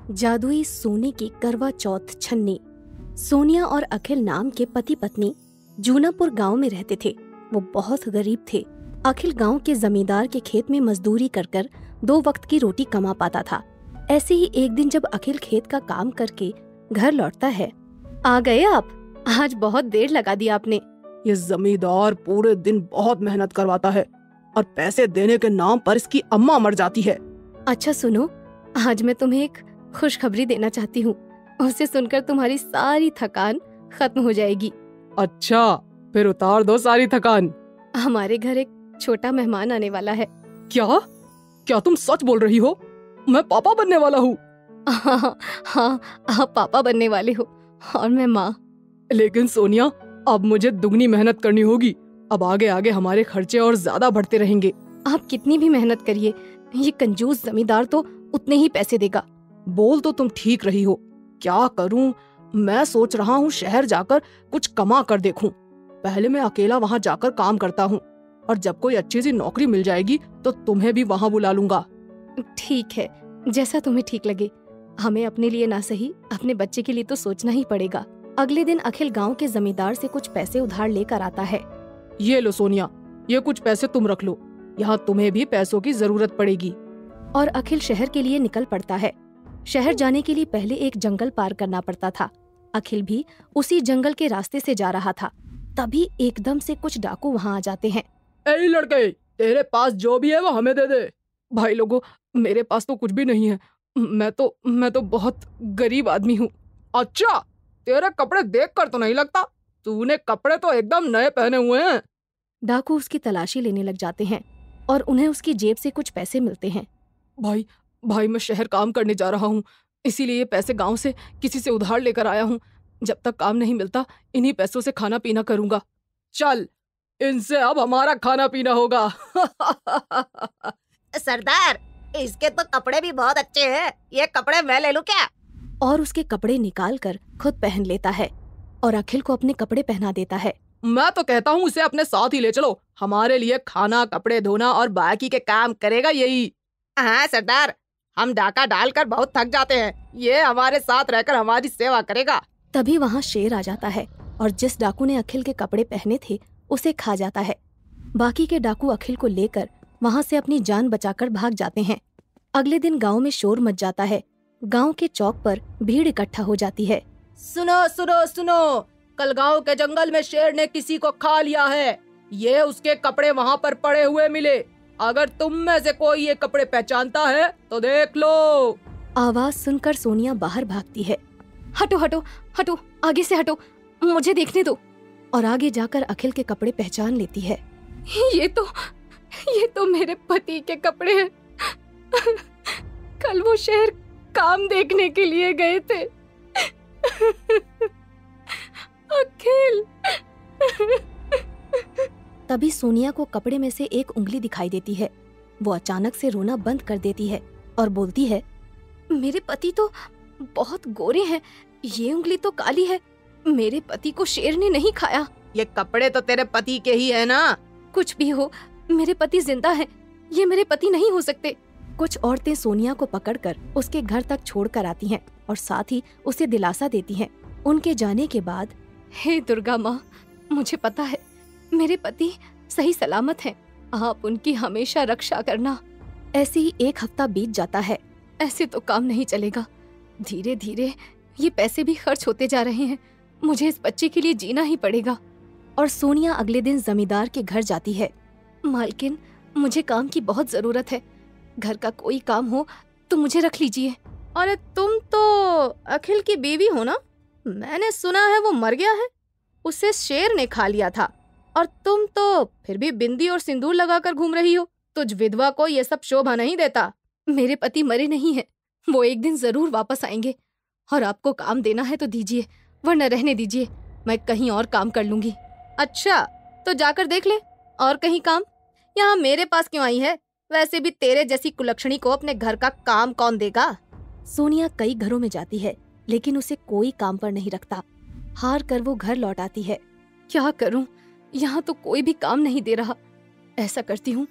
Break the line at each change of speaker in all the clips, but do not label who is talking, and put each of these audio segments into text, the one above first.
जादुई सोने की करवा चौथ छन्नी। सोनिया और अखिल नाम के पति पत्नी जूनापुर गांव में रहते थे। वो बहुत गरीब थे। अखिल गांव के जमींदार के खेत में मजदूरी कर कर 2 वक्त की रोटी कमा पाता था। ऐसे ही एक दिन जब अखिल खेत का काम करके घर लौटता है। आ गए आप? आज बहुत देर लगा दी आपने।
ये जमींदार पूरे दिन बहुत मेहनत करवाता है और पैसे देने के नाम पर इसकी अम्मा मर जाती है।
अच्छा सुनो, आज मैं तुम्हें एक खुशखबरी देना चाहती हूँ। उसे सुनकर तुम्हारी सारी थकान खत्म हो जाएगी।
अच्छा, फिर उतार दो सारी थकान।
हमारे घर एक छोटा मेहमान आने वाला है।
क्या? क्या तुम सच बोल रही हो? मैं पापा बनने वाला हूँ।
हाँ, आप पापा बनने वाले हो और मैं माँ।
लेकिन सोनिया, अब मुझे दुगनी मेहनत करनी होगी। अब आगे आगे हमारे खर्चे और ज्यादा बढ़ते रहेंगे।
आप कितनी भी मेहनत करिए, ये कंजूस जमींदार तो उतने ही पैसे देगा।
बोल तो तुम ठीक रही हो। क्या करूं? मैं सोच रहा हूँ शहर जाकर कुछ कमा कर देखूं। पहले मैं अकेला वहाँ जाकर काम करता हूँ और जब कोई अच्छी सी नौकरी मिल जाएगी तो तुम्हें भी वहाँ बुला लूंगा।
ठीक है, जैसा तुम्हें ठीक लगे। हमें अपने लिए ना सही, अपने बच्चे के लिए तो सोचना ही पड़ेगा। अगले दिन अखिल गांव के जमींदार से कुछ पैसे उधार लेकर आता है।
ये लो सोनिया, ये कुछ पैसे तुम रख लो। यहाँ तुम्हें भी पैसों की जरूरत पड़ेगी।
और अखिल शहर के लिए निकल पड़ता है। शहर जाने के लिए पहले एक जंगल पार करना पड़ता था। अखिल भी उसी जंगल के रास्ते से जा रहा था। तभी एकदम से कुछ डाकू वहाँ आ जाते हैं।
ए लड़के, तेरे पास जो भी है वो हमें दे दे। भाई लोगों, मेरे पास तो कुछ भी नहीं है। मैं तो बहुत गरीब आदमी हूँ। अच्छा, तेरे कपड़े देखकर तो नहीं लगता। तूने कपड़े तो एकदम नए पहने हुए हैं।
डाकू उसकी तलाशी लेने लग जाते हैं और उन्हें उसकी जेब से कुछ पैसे मिलते हैं।
भाई मैं शहर काम करने जा रहा हूँ, इसीलिए ये पैसे गांव से किसी से उधार लेकर आया हूँ। जब तक काम नहीं मिलता इन्हीं पैसों से खाना पीना करूंगा। चल, इनसे अब हमारा खाना पीना होगा।
सरदार, इसके तो कपड़े भी बहुत अच्छे हैं। ये कपड़े मैं ले लूं क्या?
और उसके कपड़े निकाल कर खुद पहन लेता है और अखिल को अपने कपड़े पहना देता है।
मैं तो कहता हूँ इसे अपने साथ ही ले चलो। हमारे लिए खाना, कपड़े धोना और बाकी के काम करेगा यही।
हाँ सरदार, हम डाका डालकर बहुत थक जाते हैं। ये हमारे साथ रहकर हमारी सेवा करेगा।
तभी वहाँ शेर आ जाता है और जिस डाकू ने अखिल के कपड़े पहने थे उसे खा जाता है। बाकी के डाकू अखिल को लेकर वहाँ से अपनी जान बचाकर भाग जाते हैं। अगले दिन गांव में शोर मच जाता है। गांव के चौक पर भीड़ इकट्ठा हो जाती है।
सुनो सुनो सुनो, कल गांव के जंगल में शेर ने किसी को खा लिया है। ये उसके कपड़े वहाँ पर पड़े हुए मिले। अगर तुम में से कोई ये कपड़े पहचानता है तो देख लो।
आवाज सुनकर सोनिया बाहर भागती है। हटो हटो हटो, आगे से हटो, मुझे देखने दो। और आगे जाकर अखिल के कपड़े पहचान लेती है। ये तो मेरे पति के कपड़े हैं। कल वो शहर काम देखने के लिए गए थे। अखिल। तभी सोनिया को कपड़े में से एक उंगली दिखाई देती है। वो अचानक से रोना बंद कर देती है और बोलती है, मेरे पति तो बहुत गोरे हैं, ये उंगली तो काली है। मेरे पति को शेर ने नहीं खाया।
ये कपड़े तो तेरे पति के ही है ना?
कुछ भी हो, मेरे पति जिंदा हैं। ये मेरे पति नहीं हो सकते। कुछ औरतें सोनिया को पकड़कर उसके घर तक छोड़कर आती हैं और साथ ही उसे दिलासा देती हैं। उनके जाने के बाद, हे दुर्गा माँ, मुझे पता है मेरे पति सही सलामत हैं। आप उनकी हमेशा रक्षा करना। ऐसे ही 1 हफ्ता बीत जाता है। ऐसे तो काम नहीं चलेगा। धीरे धीरे ये पैसे भी खर्च होते जा रहे हैं। मुझे इस बच्चे के लिए जीना ही पड़ेगा। और सोनिया अगले दिन जमींदार के घर जाती है। मालकिन, मुझे काम की बहुत जरूरत है। घर का कोई काम हो तो मुझे रख लीजिए।
अरे तुम तो अखिल की बीवी हो ना? मैंने सुना है वो मर गया है, उसे शेर ने खा लिया था। और तुम तो फिर भी बिंदी और सिंदूर लगाकर घूम रही हो। तुझ विधवा को ये सब शोभा नहीं देता।
मेरे पति मरे नहीं हैं, वो एक दिन जरूर वापस आएंगे। और आपको काम देना है तो दीजिए, वरना रहने दीजिए, मैं कहीं और काम कर लूंगी।
अच्छा, तो जाकर देख ले और कहीं काम। यहाँ मेरे पास क्यों आई है? वैसे भी तेरे जैसी कुलक्षणी को अपने घर का काम कौन देगा?
सोनिया कई घरों में जाती है लेकिन उसे कोई काम पर नहीं रखता। हार कर वो घर लौट आती है। क्या करूं, यहाँ तो कोई भी काम नहीं दे रहा। ऐसा करती हूँ,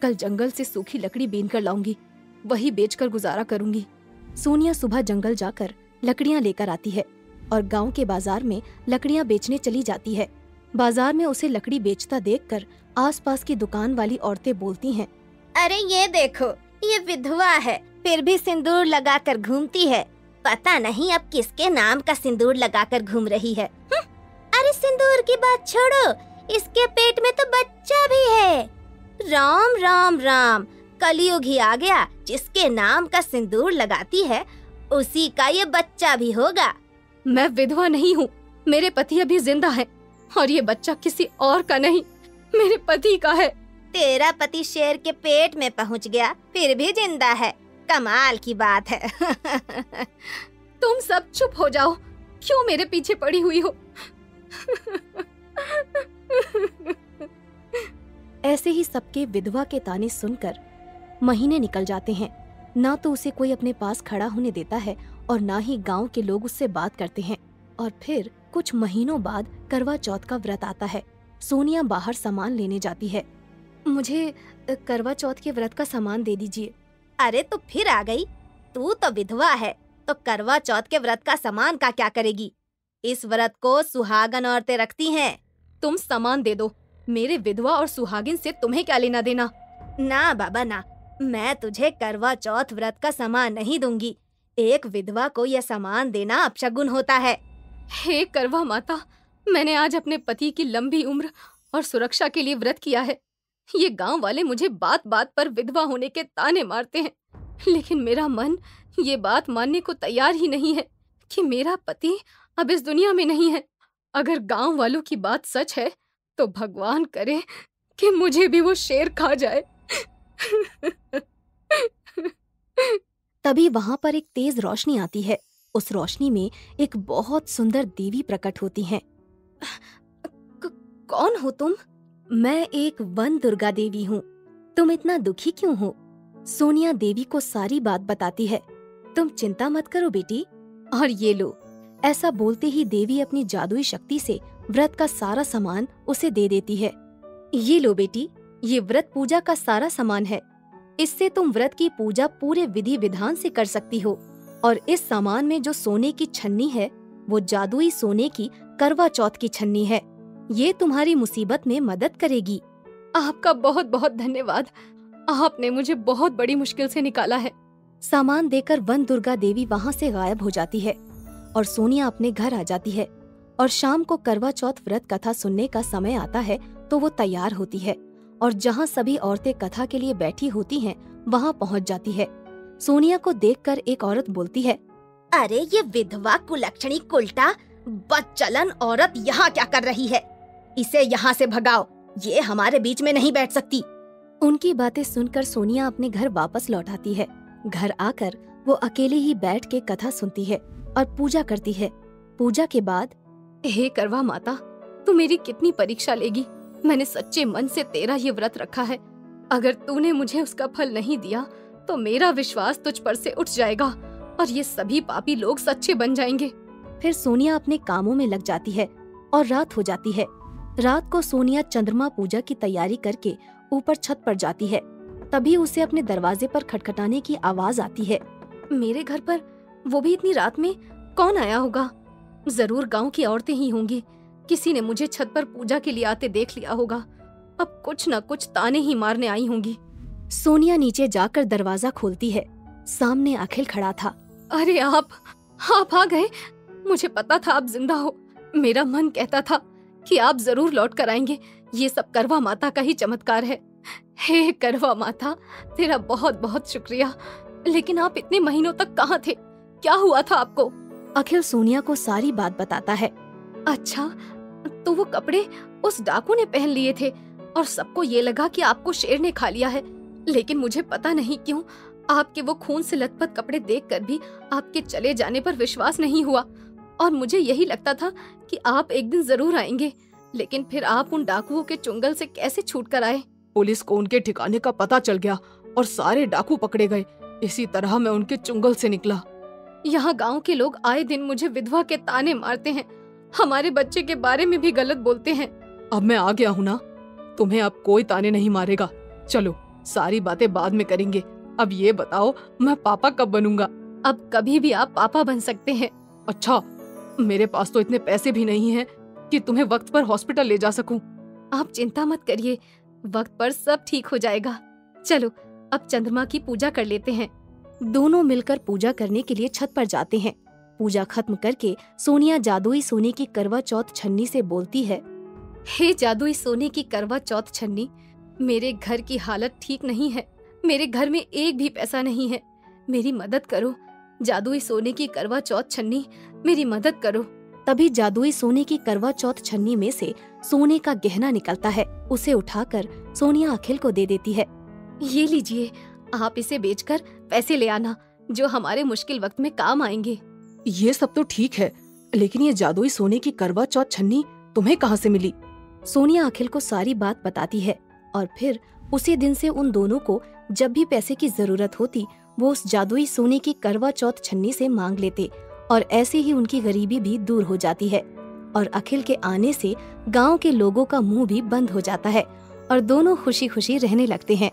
कल जंगल से सूखी लकड़ी बीन कर लाऊंगी, वही बेचकर गुजारा करूंगी। सोनिया सुबह जंगल जाकर लकड़ियां लेकर आती है और गांव के बाजार में लकड़ियां बेचने चली जाती है। बाजार में उसे लकड़ी बेचता देखकर आसपास की दुकान वाली औरतें बोलती हैं,
अरे ये देखो, ये विधवा है, फिर भी सिंदूर लगाकर घूमती है। पता नहीं अब किसके नाम का सिंदूर लगाकर घूम रही है। अरे सिंदूर की बात छोड़ो, इसके पेट में तो बच्चा भी है। राम राम राम, कलयुग ही आ गया। जिसके नाम का सिंदूर लगाती है उसी का ये बच्चा भी होगा।
मैं विधवा नहीं हूँ, मेरे पति अभी जिंदा है और ये बच्चा किसी और का नहीं, मेरे पति का है।
तेरा पति शेर के पेट में पहुँच गया, फिर भी जिंदा है। कमाल की बात है।
तुम सब चुप हो जाओ, क्यों मेरे पीछे पड़ी हुई हो? ऐसे ही सबके विधवा के ताने सुनकर महीने निकल जाते हैं। ना तो उसे कोई अपने पास खड़ा होने देता है और ना ही गांव के लोग उससे बात करते हैं। और फिर कुछ महीनों बाद करवा चौथ का व्रत आता है। सोनिया बाहर सामान लेने जाती है। मुझे करवा चौथ के व्रत का सामान दे दीजिए।
अरे तो फिर आ गई, तू तो विधवा है तो करवा चौथ के व्रत का सामान का क्या करेगी? इस व्रत को सुहागन औरतें रखती हैं।
तुम सामान दे दो, मेरे विधवा और सुहागिन से तुम्हें क्या लेना देना?
ना बाबा ना, मैं तुझे करवा चौथ व्रत का सामान नहीं दूंगी। एक विधवा को यह सामान देना अपशगुन होता है।
हे करवा माता, मैंने आज अपने पति की लंबी उम्र और सुरक्षा के लिए व्रत किया है। ये गांव वाले मुझे बात बात पर विधवा होने के ताने मारते हैं, लेकिन मेरा मन ये बात मानने को तैयार ही नहीं है कि मेरा पति अब इस दुनिया में नहीं है। अगर गांव वालों की बात सच है तो भगवान करे कि मुझे भी वो शेर खा जाए। तभी वहां पर एक तेज रोशनी आती है। उस रोशनी में एक बहुत सुंदर देवी प्रकट होती हैं। कौन हो तुम? मैं एक वन दुर्गा देवी हूँ। तुम इतना दुखी क्यों हो? सोनिया देवी को सारी बात बताती है। तुम चिंता मत करो बेटी, और ये लो। ऐसा बोलते ही देवी अपनी जादुई शक्ति से व्रत का सारा सामान उसे दे देती है। ये लो बेटी, ये व्रत पूजा का सारा सामान है। इससे तुम व्रत की पूजा पूरे विधि विधान से कर सकती हो। और इस सामान में जो सोने की छन्नी है वो जादुई सोने की करवा चौथ की छन्नी है। ये तुम्हारी मुसीबत में मदद करेगी। आपका बहुत बहुत धन्यवाद, आपने मुझे बहुत बड़ी मुश्किल से निकाला है। सामान देकर वन दुर्गा देवी वहाँ से गायब हो जाती है और सोनिया अपने घर आ जाती है। और शाम को करवा चौथ व्रत कथा सुनने का समय आता है तो वो तैयार होती है और जहाँ सभी औरतें कथा के लिए बैठी होती हैं वहाँ पहुँच जाती है। सोनिया को देखकर एक औरत बोलती है,
अरे ये विधवा कुलक्षणी कुलटा बदचलन औरत यहाँ क्या कर रही है? इसे यहाँ से भगाओ, ये हमारे बीच में नहीं बैठ सकती।
उनकी बातें सुनकर सोनिया अपने घर वापस लौट आती है। घर आकर वो अकेले ही बैठ के कथा सुनती है और पूजा करती है। पूजा के बाद, हे करवा माता, तू मेरी कितनी परीक्षा लेगी? मैंने सच्चे मन से तेरा ये व्रत रखा है। अगर तूने मुझे उसका फल नहीं दिया तो मेरा विश्वास तुझ पर से उठ जाएगा और ये सभी पापी लोग सच्चे बन जाएंगे। फिर सोनिया अपने कामों में लग जाती है और रात हो जाती है। रात को सोनिया चंद्रमा पूजा की तैयारी करके ऊपर छत पर जाती है। तभी उसे अपने दरवाजे पर खटखटाने की आवाज आती है। मेरे घर पर वो भी इतनी रात में कौन आया होगा? जरूर गांव की औरतें ही होंगी। किसी ने मुझे छत पर पूजा के लिए आते देख लिया होगा। अब कुछ न कुछ ताने ही मारने आई होंगी। सोनिया नीचे जाकर दरवाजा खोलती है। सामने अखिल खड़ा था। अरे आप आ गए। मुझे पता था आप जिंदा हो। मेरा मन कहता था कि आप जरूर लौट कर आएंगे। ये सब करवा माता का ही चमत्कार है। हे करवा माता, तेरा बहुत बहुत शुक्रिया। लेकिन आप इतने महीनों तक कहाँ थे? क्या हुआ था आपको? अखिल सोनिया को सारी बात बताता है। अच्छा, तो वो कपड़े उस डाकू ने पहन लिए थे और सबको ये लगा कि आपको शेर ने खा लिया है। लेकिन मुझे पता नहीं क्यों आपके वो खून से लथपथ कपड़े देखकर भी आपके चले जाने पर विश्वास नहीं हुआ और मुझे यही लगता था कि आप एक दिन जरूर आएंगे। लेकिन फिर आप उन डाकुओं के चुंगल से कैसे छूट कर आए?
पुलिस को उनके ठिकाने का पता चल गया और सारे डाकू पकड़े गए। इसी तरह मैं उनके चुंगल से निकला।
यहाँ गांव के लोग आए दिन मुझे विधवा के ताने मारते हैं, हमारे बच्चे के बारे में भी गलत बोलते हैं।
अब मैं आ गया हूँ ना, तुम्हें अब कोई ताने नहीं मारेगा। चलो, सारी बातें बाद में करेंगे। अब ये बताओ, मैं पापा कब बनूंगा?
अब कभी भी आप पापा बन सकते हैं।
अच्छा, मेरे पास तो इतने पैसे भी नहीं हैं कि तुम्हें वक्त पर हॉस्पिटल ले जा सकूं।
आप चिंता मत करिए, वक्त पर सब ठीक हो जाएगा। चलो अब चंद्रमा की पूजा कर लेते हैं। दोनों मिलकर पूजा करने के लिए छत पर जाते हैं। पूजा खत्म करके सोनिया जादुई सोने की करवा चौथ छन्नी से बोलती है, हे जादुई सोने की करवा चौथ छन्नी, मेरे घर की हालत ठीक नहीं है। मेरे घर में एक भी पैसा नहीं है। मेरी मदद करो। जादुई सोने की करवा चौथ छन्नी, मेरी मदद करो। तभी जादुई सोने की करवा चौथ छन्नी में से सोने का गहना निकलता है। उसे उठाकर सोनिया अखिल को दे देती है। ये लीजिए, आप इसे बेचकर पैसे ले आना जो हमारे मुश्किल वक्त में काम आएंगे।
ये सब तो ठीक है, लेकिन ये जादुई सोने की करवा चौथ छन्नी तुम्हें कहाँ से मिली?
सोनिया अखिल को सारी बात बताती है और फिर उसी दिन से उन दोनों को जब भी पैसे की जरूरत होती वो उस जादुई सोने की करवा चौथ छन्नी से मांग लेते और ऐसे ही उनकी गरीबी भी दूर हो जाती है। और अखिल के आने से गांव के लोगों का मुंह भी बंद हो जाता है और दोनों खुशी खुशी रहने लगते हैं।